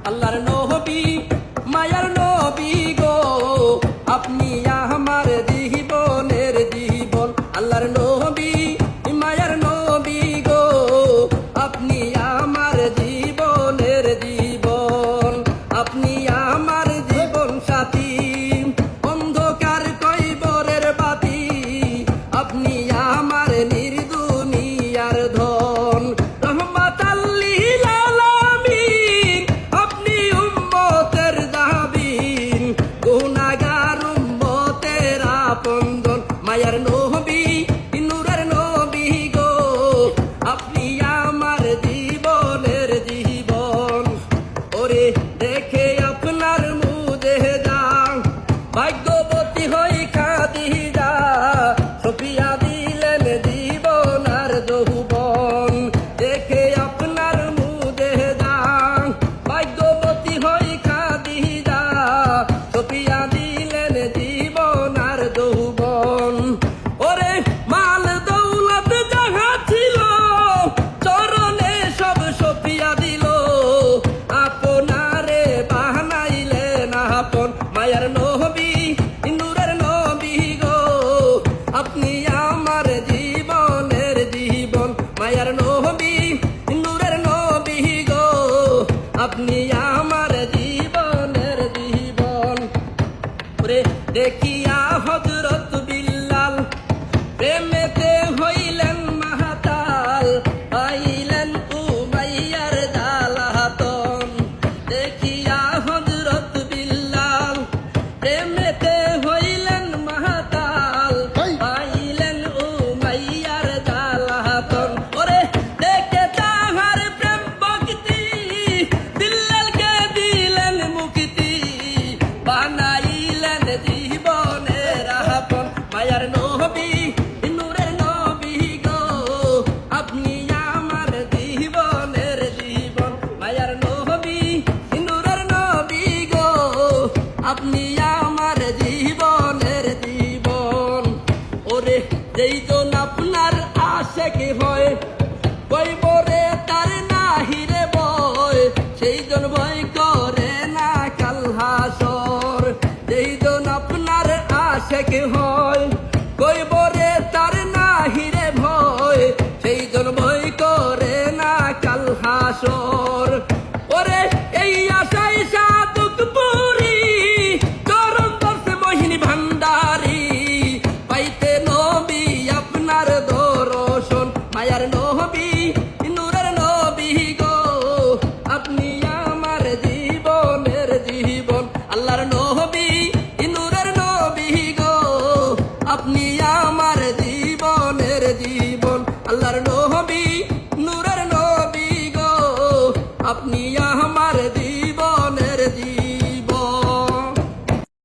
আল্লাহর নবী মায়ার নবী গো, আপনি আমার জীবনের জীবন। আল্লাহর নবী মায়ার নবী গো, আপনি আমার জীবনের জীবন। আপনি আমার জীবন সাথী, অন্ধকার কয়বরের বাতি, আপনি আমার নির্দুনিয়ার ধন। রহমাতাল লিল আলামিন, আপনি উম্মতের জাবিন, গুনাহগার উম্মতের আপনজন। মায়ার নবী নূরের নবী গো, আপনি আমার জীবনের জীবন। ওরে দেখে আপনার মুজেজা, ভাগ্যবতী হই খাদিজা, সফিয়া দিলেন জীবন আর যৌবন। দেখে আপনার মুজেজা, ভাগ্যবতী হই খাদিজা, সফিয়া দিলেন জীবন আর যৌবন। ওরে মাল দৌলত যাহা ছিল, চরণে সব সফিয়া দিল, আপনারে বানাইলেন আপন। মায়ার নবী নূরের নবী গো, আপনি আমার জীবনের জীবন। মায়ার নবী নূরের নবী গো, আপনি আমার জীবনের জীবন। ওরে দেখিয়া হযরত বিল্লাল, প্রেমেতে হইলেন মাতাল, পাইলেন উমাইয়ার জ্বালাতন। দেখিয়া হযরত বিল্লাল, প্রেমেতে হইলেন মাতাল, পাইলেন উমাইয়ার জ্বালাতন। ওরে দেখে তাহার প্রেম ভক্তি, বিল্লালকে দিলেন মুক্তি, বানাইলেন জীবনের আপন। মায়ার নবী নূরের নবী গো, আপনি আমার জীবনের জীবন। মায়ার নবী নূরের নবী গো, আপনি আমার জীবনের জীবন। ওরে যেইজন আপনার আশেক হয়, কইবরে তার নাহিরে বয়, সেইজন ভয় করে না কাল হাসর। যেইজন আপনার আশেক হয়, কইবরে তার নাহিরে ভয়, সেইজন ভয় করে না কাল হাসর। ওরে এই আশায় সাধুক পুরি, চরণ দর্শে মোহিনী ভান্ডারি, পাইতে নবী আপনার দর্শন। মায়ার নবী নূরের নবী গো, আপনি আমার জীবনের জীবন। আল্লাহর নবী নূরের নবী গো, আপনি আমার জীবনের জীবন। আল্লাহর নবী নূরের নবী গো, আপনি আমার